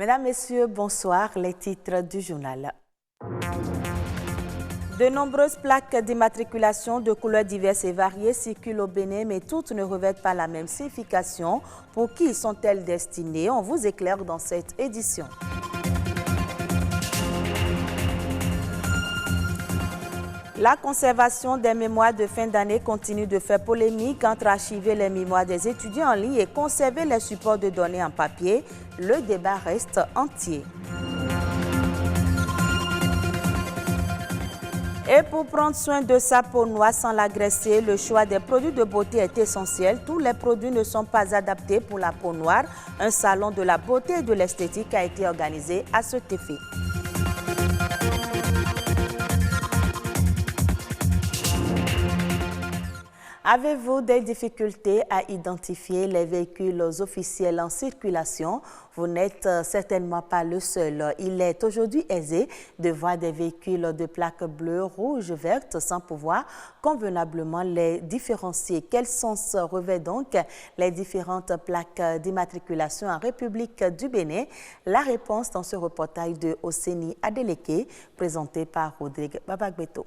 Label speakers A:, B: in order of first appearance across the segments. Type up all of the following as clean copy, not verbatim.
A: Mesdames, Messieurs, bonsoir. Les titres du journal. De nombreuses plaques d'immatriculation de couleurs diverses et variées circulent au Bénin, mais toutes ne revêtent pas la même signification. Pour qui sont-elles destinées? On vous éclaire dans cette édition. La conservation des mémoires de fin d'année continue de faire polémique. Entre archiver les mémoires des étudiants en ligne et conserver les supports de données en papier, le débat reste entier. Et pour prendre soin de sa peau noire sans l'agresser, le choix des produits de beauté est essentiel. Tous les produits ne sont pas adaptés pour la peau noire. Un salon de la beauté et de l'esthétique a été organisé à cet effet. Avez-vous des difficultés à identifier les véhicules officiels en circulation? Vous n'êtes certainement pas le seul. Il est aujourd'hui aisé de voir des véhicules de plaques bleues, rouges, vertes sans pouvoir convenablement les différencier. Quel sens revêt donc les différentes plaques d'immatriculation en République du Bénin? La réponse dans ce reportage de Oseni Adeleke, présenté par Rodrigue Babagbeto.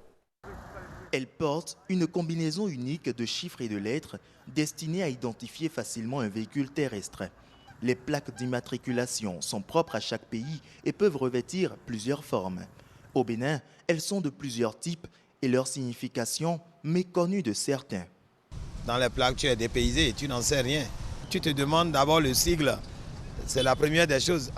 B: Elle porte une combinaison unique de chiffres et de lettres destinée à identifier facilement un véhicule terrestre. Les plaques d'immatriculation sont propres à chaque pays et peuvent revêtir plusieurs formes. Au Bénin, elles sont de plusieurs types et leur signification méconnue de certains.
C: Dans les plaques, tu es dépaysé, tu n'en sais rien. Tu te demandes d'abord le sigle. C'est la première des choses.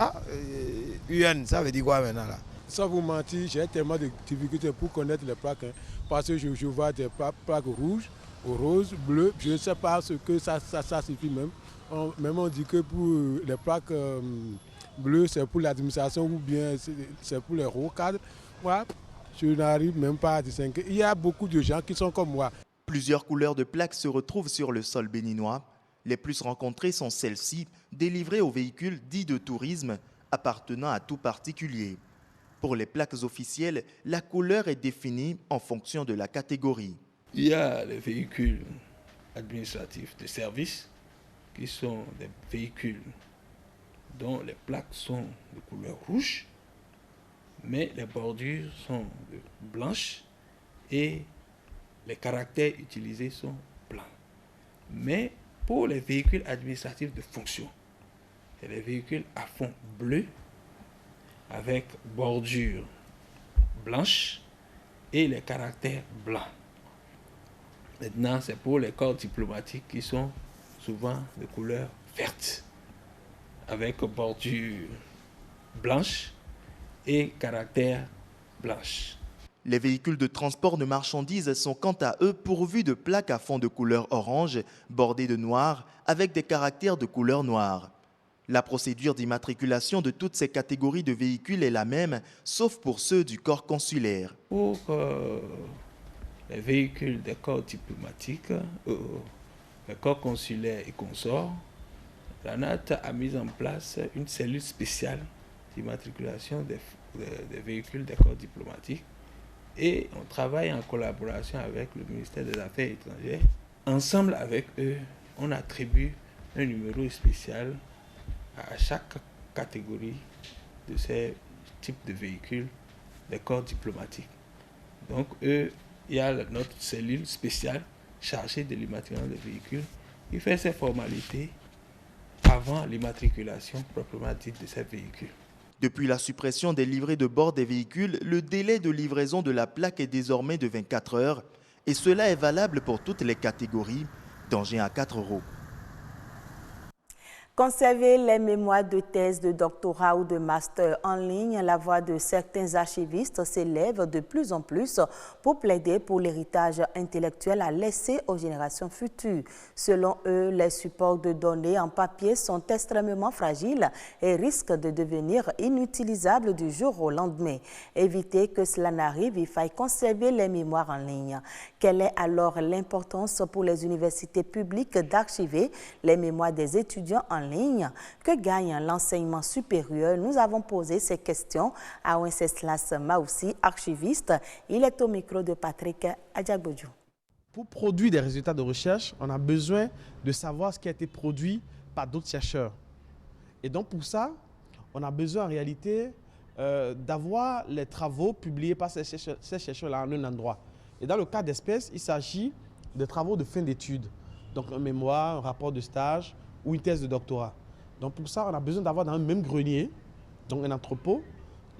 C: UN, ça veut dire quoi maintenant là?
D: Sans vous mentir, j'ai tellement de difficultés pour connaître les plaques, parce que je vois des plaques rouges, roses, bleues, je ne sais pas ce que ça signifie même. Même on dit que pour les plaques bleues, c'est pour l'administration ou bien c'est pour les rocades. Moi, je n'arrive même pas à distinguer. Il y a beaucoup de gens qui sont comme moi.
B: Plusieurs couleurs de plaques se retrouvent sur le sol béninois. Les plus rencontrées sont celles-ci, délivrées aux véhicules dits de tourisme appartenant à tout particulier. Pour les plaques officielles, la couleur est définie en fonction de la catégorie.
E: Il y a les véhicules administratifs de service qui sont des véhicules dont les plaques sont de couleur rouge, mais les bordures sont blanches et les caractères utilisés sont blancs. Mais pour les véhicules administratifs de fonction, c'est les véhicules à fond bleu, avec bordure blanche et les caractères blancs. Maintenant, c'est pour les corps diplomatiques qui sont souvent de couleur verte, avec bordure blanche et caractères blanches.
B: Les véhicules de transport de marchandises sont quant à eux pourvus de plaques à fond de couleur orange, bordées de noir, avec des caractères de couleur noire. La procédure d'immatriculation de toutes ces catégories de véhicules est la même, sauf pour ceux du corps consulaire.
E: Pour les véhicules des corps diplomatiques, les corps consulaires et consorts, la NAT a mis en place une cellule spéciale d'immatriculation des véhicules des corps diplomatiques et on travaille en collaboration avec le ministère des Affaires étrangères. Ensemble avec eux, on attribue un numéro spécial à chaque catégorie de ces types de véhicules des corps diplomatiques. Donc, il y a notre cellule spéciale chargée de l'immatriculation des véhicules qui fait ces formalités avant l'immatriculation proprement dite de ces véhicules.
B: Depuis la suppression des livrets de bord des véhicules, le délai de livraison de la plaque est désormais de 24 heures et cela est valable pour toutes les catégories d'engins à 4 roues.
A: Conserver les mémoires de thèse, de doctorat ou de master en ligne, la voix de certains archivistes s'élève de plus en plus pour plaider pour l'héritage intellectuel à laisser aux générations futures. Selon eux, les supports de données en papier sont extrêmement fragiles et risquent de devenir inutilisables du jour au lendemain. Éviter que cela n'arrive, il faille conserver les mémoires en ligne. Quelle est alors l'importance pour les universités publiques d'archiver les mémoires des étudiants en ligne? Que gagne l'enseignement supérieur? Nous avons posé ces questions à Wenceslas Maoussi, archiviste. Il est au micro de Patrick Adjagbodjou.
F: Pour produire des résultats de recherche, on a besoin de savoir ce qui a été produit par d'autres chercheurs. Et donc pour ça, on a besoin en réalité d'avoir les travaux publiés par ces chercheurs-là en un endroit. Et dans le cas d'espèce, il s'agit de travaux de fin d'études. Donc un mémoire, un rapport de stage ou une thèse de doctorat. Donc pour ça, on a besoin d'avoir dans un même grenier, donc un entrepôt,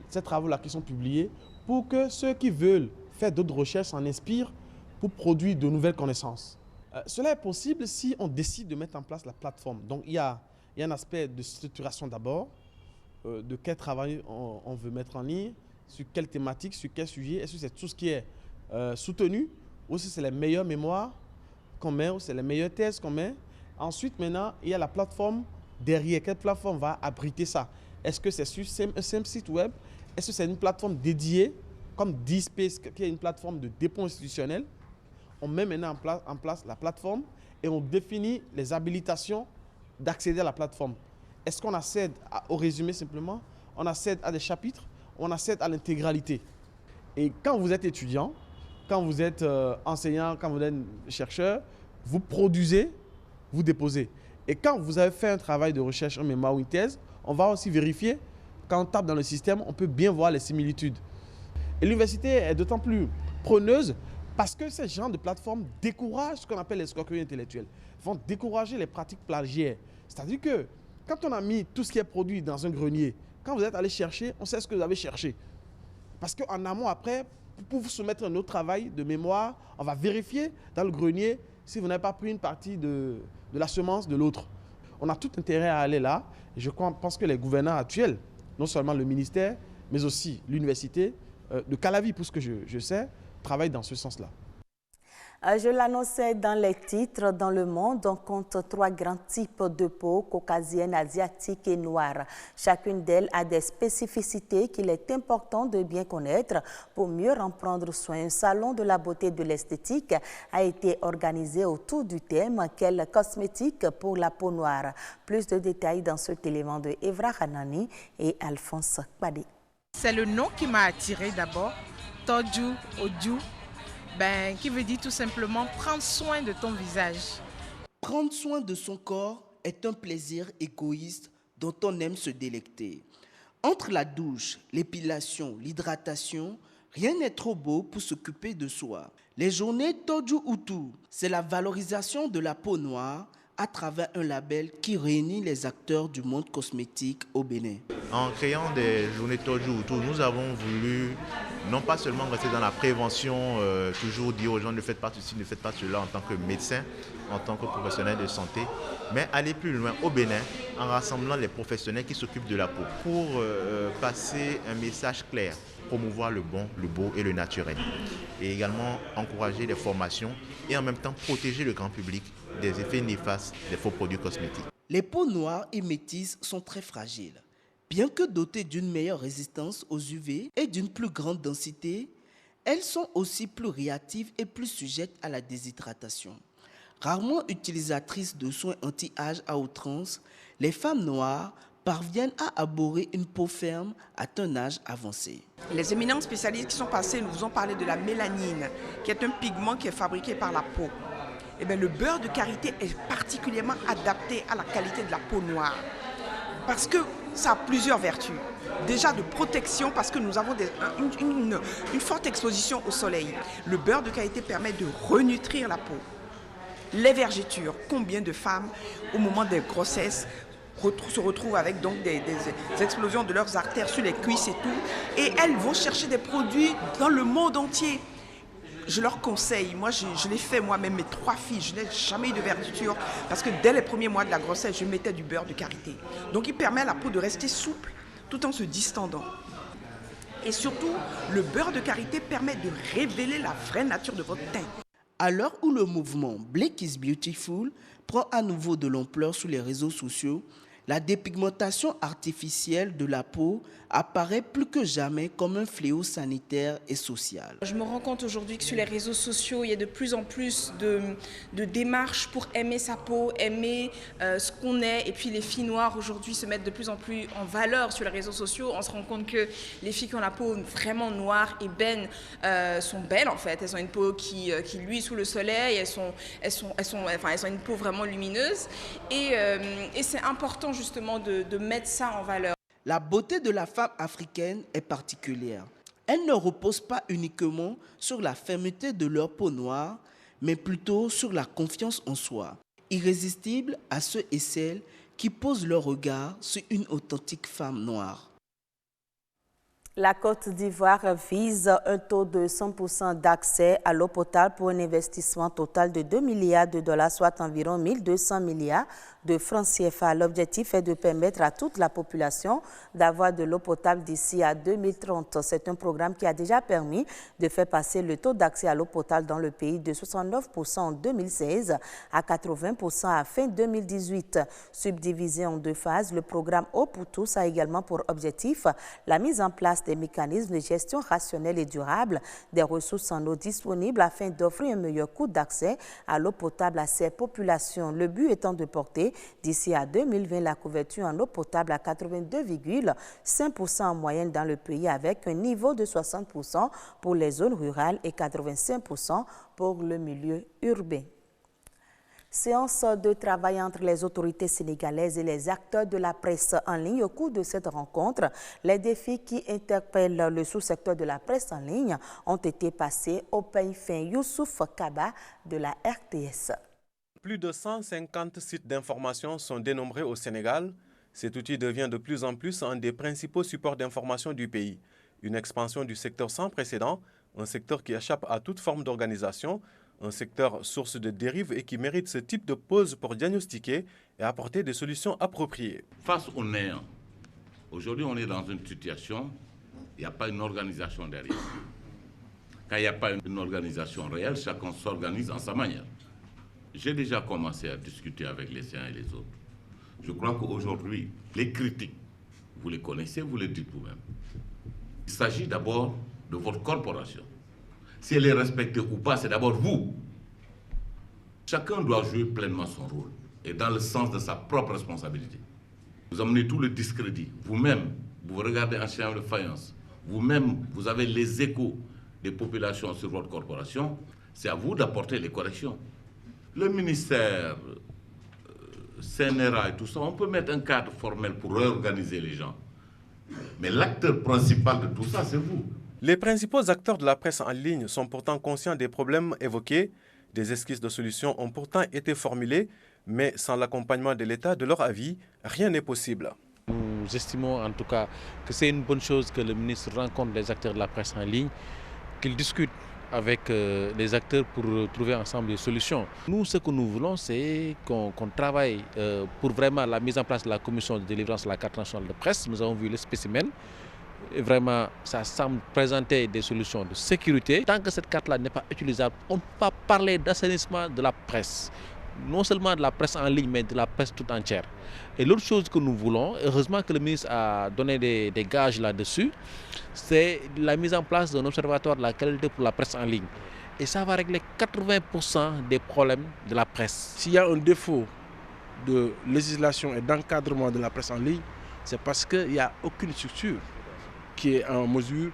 F: ces travaux-là qui sont publiés pour que ceux qui veulent faire d'autres recherches s'en inspirent pour produire de nouvelles connaissances. Cela est possible si on décide de mettre en place la plateforme. Donc il y a un aspect de structuration d'abord, de quel travail on veut mettre en ligne, sur quelle thématique, sur quel sujet, est-ce que c'est tout ce qui est soutenu, ou si c'est les meilleures mémoires qu'on met, ou c'est les meilleures thèses qu'on met. Ensuite, maintenant, il y a la plateforme derrière. Quelle plateforme va abriter ça? Est-ce que c'est sur un simple site web? Est-ce que c'est une plateforme dédiée, comme DSpace, qui est une plateforme de dépôt institutionnel? On met maintenant en place la plateforme et on définit les habilitations d'accéder à la plateforme. Est-ce qu'on accède au résumé simplement? On accède à des chapitres? On accède à l'intégralité? Et quand vous êtes étudiant, quand vous êtes enseignant, quand vous êtes chercheur, vous produisez, vous déposez. Et quand vous avez fait un travail de recherche, un mémoire ou une thèse, on va aussi vérifier. Quand on tape dans le système, on peut bien voir les similitudes. Et l'université est d'autant plus preneuse parce que ces genres de plateformes découragent ce qu'on appelle l'escroquerie intellectuelle. Ils vont décourager les pratiques plagiaires. C'est-à-dire que quand on a mis tout ce qui est produit dans un grenier, quand vous êtes allé chercher, on sait ce que vous avez cherché. Parce qu'en amont, après, pour vous soumettre un autre travail de mémoire, on va vérifier dans le grenier si vous n'avez pas pris une partie de la semence de l'autre. On a tout intérêt à aller là. Et je pense que les gouvernants actuels, non seulement le ministère, mais aussi l'université de Calavi, pour ce que je sais, travaillent dans ce sens-là.
A: Je l'annonçais dans les titres. Dans le monde, on compte 3 grands types de peau, caucasienne, asiatique et noire. Chacune d'elles a des spécificités qu'il est important de bien connaître pour mieux en prendre soin. Un salon de la beauté et de l'esthétique a été organisé autour du thème « Quelle cosmétique pour la peau noire ?» Plus de détails dans cet élément de Evra Hanani et Alphonse Kpade.
G: C'est le nom qui m'a attiré d'abord, Toju Oju. Qui veut dire tout simplement prendre soin de ton visage.
H: Prendre soin de son corps est un plaisir égoïste dont on aime se délecter. Entre la douche, l'épilation, l'hydratation, rien n'est trop beau pour s'occuper de soi. Les journées Toju Utu, c'est la valorisation de la peau noire à travers un label qui réunit les acteurs du monde cosmétique au Bénin.
I: En créant des journées Toju Utu, nous avons voulu non pas seulement rester dans la prévention, toujours dire aux gens ne faites pas ceci, ne faites pas cela en tant que médecin, en tant que professionnel de santé, mais aller plus loin au Bénin en rassemblant les professionnels qui s'occupent de la peau pour passer un message clair, promouvoir le bon, le beau et le naturel. Et également encourager les formations et en même temps protéger le grand public des effets néfastes des faux produits cosmétiques.
H: Les peaux noires et métisses sont très fragiles. Bien que dotées d'une meilleure résistance aux UV et d'une plus grande densité, elles sont aussi plus réactives et plus sujettes à la déshydratation. Rarement utilisatrices de soins anti-âge à outrance, les femmes noires parviennent à arborer une peau ferme à un âge avancé.
J: Les éminents spécialistes qui sont passés nous ont parlé de la mélanine, qui est un pigment qui est fabriqué par la peau. Eh bien, le beurre de karité est particulièrement adapté à la qualité de la peau noire parce que ça a plusieurs vertus. Déjà de protection parce que nous avons une forte exposition au soleil. Le beurre de karité permet de renutrir la peau. Les vergetures, combien de femmes au moment des grossesses se retrouvent avec donc des explosions de leurs artères sur les cuisses et tout, et elles vont chercher des produits dans le monde entier. Je leur conseille, moi je l'ai fait moi-même, mes 3 filles, je n'ai jamais eu de vergeture parce que dès les premiers mois de la grossesse, je mettais du beurre de karité. Donc il permet à la peau de rester souple tout en se distendant. Et surtout, le beurre de karité permet de révéler la vraie nature de votre teint.
H: À l'heure où le mouvement Black is Beautiful prend à nouveau de l'ampleur sur les réseaux sociaux, la dépigmentation artificielle de la peau apparaît plus que jamais comme un fléau sanitaire et social.
K: Je me rends compte aujourd'hui que sur les réseaux sociaux, il y a de plus en plus de démarches pour aimer sa peau, aimer ce qu'on est. Et puis les filles noires aujourd'hui se mettent de plus en plus en valeur sur les réseaux sociaux. On se rend compte que les filles qui ont la peau vraiment noire, ébène, sont belles en fait. Elles ont une peau qui luit sous le soleil, elles ont une peau vraiment lumineuse. Et c'est important justement de mettre ça en valeur.
H: La beauté de la femme africaine est particulière. Elle ne repose pas uniquement sur la fermeté de leur peau noire, mais plutôt sur la confiance en soi, irrésistible à ceux et celles qui posent leur regard sur une authentique femme noire.
A: La Côte d'Ivoire vise un taux de 100% d'accès à l'eau potable pour un investissement total de 2 milliards de dollars, soit environ 1200 milliards de francs CFA. L'objectif est de permettre à toute la population d'avoir de l'eau potable d'ici à 2030. C'est un programme qui a déjà permis de faire passer le taux d'accès à l'eau potable dans le pays de 69% en 2016 à 80% à fin 2018. Subdivisé en 2 phases, le programme Eau pour tous a également pour objectif la mise en place des mécanismes de gestion rationnelle et durable des ressources en eau disponibles afin d'offrir un meilleur coût d'accès à l'eau potable à ces populations. Le but étant de porter d'ici à 2020 la couverture en eau potable à 82,5% en moyenne dans le pays avec un niveau de 60% pour les zones rurales et 85% pour le milieu urbain. Séance de travail entre les autorités sénégalaises et les acteurs de la presse en ligne. Au cours de cette rencontre, les défis qui interpellent le sous-secteur de la presse en ligne ont été passés au peigne fin. Youssouf Kaba de la RTS.
L: Plus de 150 sites d'information sont dénombrés au Sénégal. Cet outil devient de plus en plus un des principaux supports d'information du pays. Une expansion du secteur sans précédent, un secteur qui échappe à toute forme d'organisation, un secteur source de dérives et qui mérite ce type de pause pour diagnostiquer et apporter des solutions appropriées.
M: Face au néant, aujourd'hui on est dans une situation, il n'y a pas une organisation derrière. Quand il n'y a pas une organisation réelle, chacun s'organise en sa manière. J'ai déjà commencé à discuter avec les uns et les autres. Je crois qu'aujourd'hui, les critiques, vous les connaissez, vous les dites vous-même. Il s'agit d'abord de votre corporation. Si elle est respectée ou pas, c'est d'abord vous. Chacun doit jouer pleinement son rôle et dans le sens de sa propre responsabilité. Vous amenez tout le discrédit. Vous-même, vous regardez en chien de faïence. Vous-même, vous avez les échos des populations sur votre corporation. C'est à vous d'apporter les corrections. Le ministère, CNRA et tout ça, on peut mettre un cadre formel pour réorganiser les gens. Mais l'acteur principal de tout ça, c'est vous.
L: Les principaux acteurs de la presse en ligne sont pourtant conscients des problèmes évoqués. Des esquisses de solutions ont pourtant été formulées, mais sans l'accompagnement de l'État, de leur avis, rien n'est possible.
N: Nous estimons en tout cas que c'est une bonne chose que le ministre rencontre les acteurs de la presse en ligne, qu'il discute avec les acteurs pour trouver ensemble des solutions. Nous, ce que nous voulons, c'est qu'on travaille pour vraiment la mise en place de la commission de délivrance de la carte nationale de presse. Nous avons vu le spécimen. Et vraiment, ça semble présenter des solutions de sécurité. Tant que cette carte-là n'est pas utilisable, on ne peut pas parler d'assainissement de la presse. Non seulement de la presse en ligne, mais de la presse toute entière. Et l'autre chose que nous voulons, heureusement que le ministre a donné des gages là-dessus, c'est la mise en place d'un observatoire de la qualité pour la presse en ligne. Et ça va régler 80% des problèmes de la presse.
F: S'il y a un défaut de législation et d'encadrement de la presse en ligne, c'est parce qu'il n'y a aucune structure qui est en mesure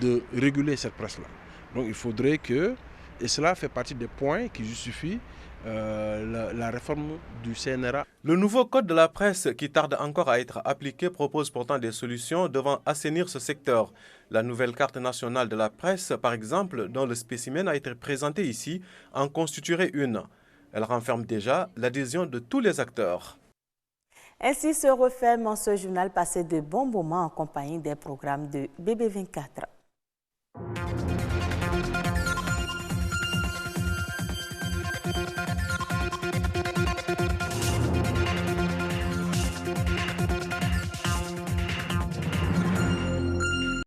F: de réguler cette presse-là. Donc il faudrait que, et cela fait partie des points qui justifient la réforme du CNRA.
L: Le nouveau code de la presse, qui tarde encore à être appliqué, propose pourtant des solutions devant assainir ce secteur. La nouvelle carte nationale de la presse, par exemple, dont le spécimen a été présenté ici, en constituerait une. Elle renferme déjà l'adhésion de tous les acteurs.
A: Ainsi se referme ce journal passé de bons moments en compagnie des programmes de BB24.